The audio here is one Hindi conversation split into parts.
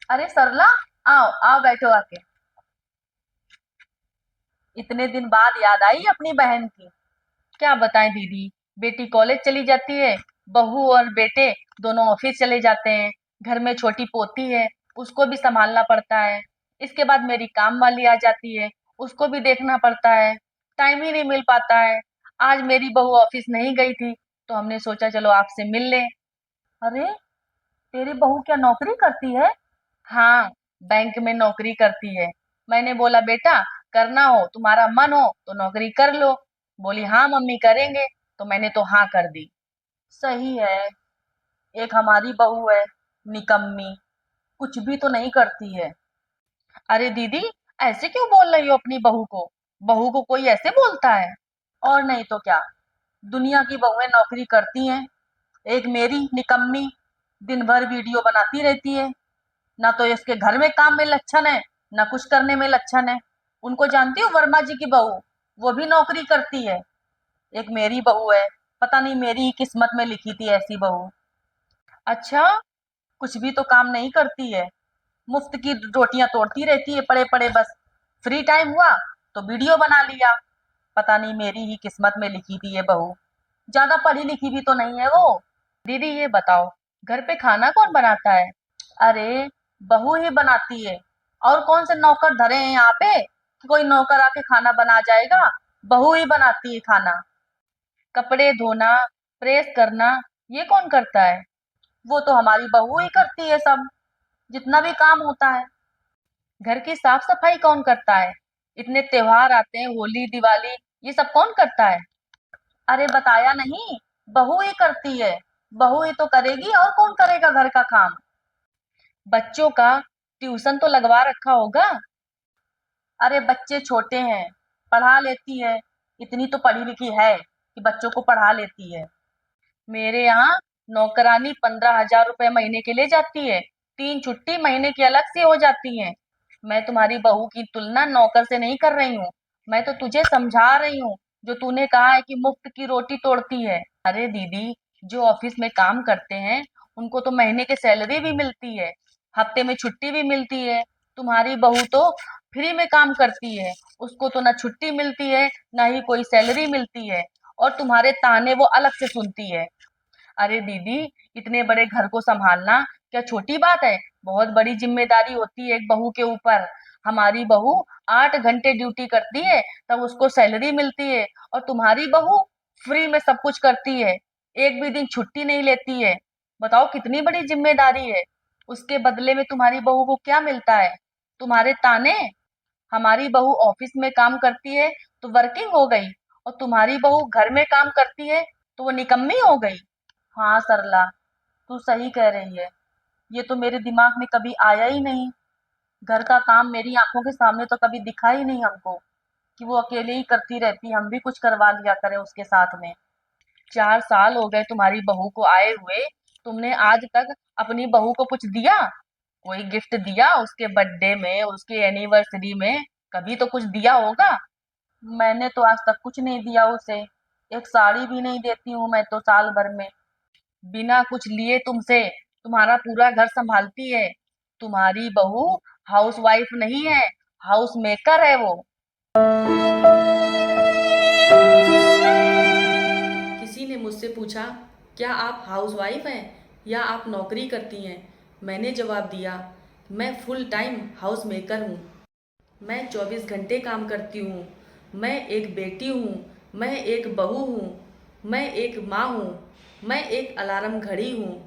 अरे सरला, आओ आओ बैठो आके। इतने दिन बाद याद आई अपनी बहन की। क्या बताएं दीदी, बेटी कॉलेज चली जाती है, बहू और बेटे दोनों ऑफिस चले जाते हैं। घर में छोटी पोती है, उसको भी संभालना पड़ता है। इसके बाद मेरी काम वाली आ जाती है, उसको भी देखना पड़ता है। टाइम ही नहीं मिल पाता है। आज मेरी बहू ऑफिस नहीं गई थी, तो हमने सोचा चलो आपसे मिल लें। अरे, तेरी बहू क्या नौकरी करती है? हाँ, बैंक में नौकरी करती है। मैंने बोला बेटा, करना हो तुम्हारा मन हो तो नौकरी कर लो। बोली हाँ मम्मी करेंगे। तो मैंने तो हाँ कर दी। सही है। एक हमारी बहू है, निकम्मी, कुछ भी तो नहीं करती है। अरे दीदी, ऐसे क्यों बोल रही हो अपनी बहू को? बहू को कोई ऐसे बोलता है? और नहीं तो क्या, दुनिया की बहुएं नौकरी करती हैं। एक मेरी निकम्मी दिन भर वीडियो बनाती रहती है। ना तो इसके घर में काम में लक्षण है, ना कुछ करने में लक्षण है। उनको जानती हो, वर्मा जी की बहू, वो भी नौकरी करती है। एक मेरी बहू है, पता नहीं मेरी ही किस्मत में लिखी थी ऐसी बहू। अच्छा, कुछ भी तो काम नहीं करती है, मुफ्त की रोटियां तोड़ती रहती है पड़े पड़े बस। फ्री टाइम हुआ तो वीडियो बना लिया। पता नहीं मेरी ही किस्मत में लिखी थी ये बहू। ज्यादा पढ़ी लिखी भी तो नहीं है वो। दीदी ये बताओ, घर पे खाना कौन बनाता है? अरे, बहू ही बनाती है। और कौन से नौकर धरे हैं यहाँ पे कि कोई नौकर आके खाना बना जाएगा? बहू ही बनाती है खाना। कपड़े धोना, प्रेस करना, ये कौन करता है? वो तो हमारी बहू ही करती है सब, जितना भी काम होता है। घर की साफ सफाई कौन करता है? इतने त्योहार आते हैं, होली दिवाली, ये सब कौन करता है? अरे बताया नहीं, बहू ही करती है। बहू ही तो करेगी, और कौन करेगा घर का काम? बच्चों का ट्यूशन तो लगवा रखा होगा। अरे बच्चे छोटे हैं, पढ़ा लेती है। इतनी तो पढ़ी लिखी है कि बच्चों को पढ़ा लेती है। मेरे यहाँ नौकरानी 15,000 रुपए महीने के लिए जाती है। 3 छुट्टी महीने की अलग से हो जाती है। मैं तुम्हारी बहू की तुलना नौकर से नहीं कर रही हूँ। मैं तो तुझे समझा रही हूँ, जो तूने कहा है कि मुफ्त की रोटी तोड़ती है। अरे दीदी, जो ऑफिस में काम करते हैं उनको तो महीने की सैलरी भी मिलती है, हफ्ते में छुट्टी भी मिलती है। तुम्हारी बहू तो फ्री में काम करती है, उसको तो ना छुट्टी मिलती है, ना ही कोई सैलरी मिलती है। और तुम्हारे ताने वो अलग से सुनती है। अरे दीदी, इतने बड़े घर को संभालना क्या छोटी बात है? बहुत बड़ी जिम्मेदारी होती है एक बहू के ऊपर। हमारी बहू 8 घंटे ड्यूटी करती है, तब उसको सैलरी मिलती है। और तुम्हारी बहू फ्री में सब कुछ करती है, एक भी दिन छुट्टी नहीं लेती है। बताओ कितनी बड़ी जिम्मेदारी है। उसके बदले में तुम्हारी बहू को क्या मिलता है? तुम्हारे ताने। हमारी बहू ऑफिस में काम करती है तो वर्किंग हो गई, और तुम्हारी बहू घर में काम करती है तो वो निकम्मी हो गई। हाँ सरला, तू सही कह रही है। ये तो मेरे दिमाग में कभी आया ही नहीं। घर का काम मेरी आंखों के सामने तो कभी दिखा ही नहीं हमको, कि वो अकेले ही करती रहती, हम भी कुछ करवा लिया करें उसके साथ में। 4 साल हो गए तुम्हारी बहू को आए हुए, तुमने आज तक अपनी बहू को कुछ दिया? कोई गिफ्ट दिया उसके बर्थडे में, उसके एनिवर्सरी में? कभी तो कुछ दिया होगा। मैंने तो आज तक कुछ नहीं दिया उसे। एक साड़ी भी नहीं देती हूँ मैं तो साल भर में। बिना कुछ लिए तुमसे तुम्हारा पूरा घर संभालती है। तुम्हारी बहू हाउस वाइफ नहीं है, हाउस मेकर है वो। किसी ने मुझसे पूछा, क्या आप हाउसवाइफ हैं या आप नौकरी करती हैं? मैंने जवाब दिया, मैं फुल टाइम हाउस मेकर हूँ। मैं 24 घंटे काम करती हूँ। मैं एक बेटी हूँ, मैं एक बहू हूँ, मैं एक माँ हूँ, मैं एक अलार्म घड़ी हूँ,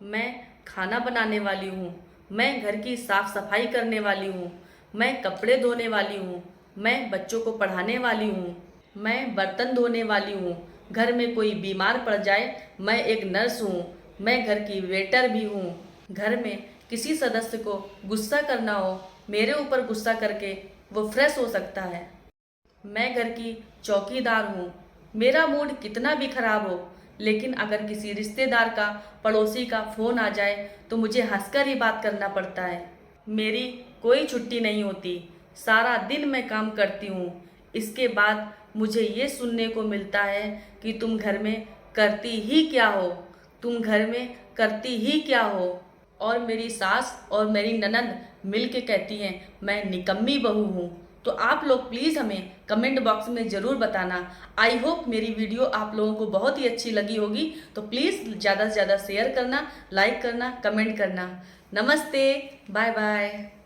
मैं खाना बनाने वाली हूँ, मैं घर की साफ सफाई करने वाली हूँ, मैं कपड़े धोने वाली हूँ, मैं बच्चों को पढ़ाने वाली हूँ, मैं बर्तन धोने वाली हूँ। घर में कोई बीमार पड़ जाए, मैं एक नर्स हूँ, मैं घर की वेटर भी हूँ। घर में किसी सदस्य को गुस्सा करना हो, मेरे ऊपर गुस्सा करके वो फ्रेश हो सकता है। मैं घर की चौकीदार हूँ। मेरा मूड कितना भी खराब हो, लेकिन अगर किसी रिश्तेदार का, पड़ोसी का फ़ोन आ जाए तो मुझे हंसकर ही बात करना पड़ता है। मेरी कोई छुट्टी नहीं होती, सारा दिन मैं काम करती हूँ। इसके बाद मुझे ये सुनने को मिलता है कि तुम घर में करती ही क्या हो, तुम घर में करती ही क्या हो। और मेरी सास और मेरी ननंद मिल के कहती हैं मैं निकम्मी बहू हूँ। तो आप लोग प्लीज़ हमें कमेंट बॉक्स में ज़रूर बताना। आई होप मेरी वीडियो आप लोगों को बहुत ही अच्छी लगी होगी। तो प्लीज़ ज़्यादा से ज़्यादा शेयर करना, लाइक करना, कमेंट करना। नमस्ते, बाय बाय।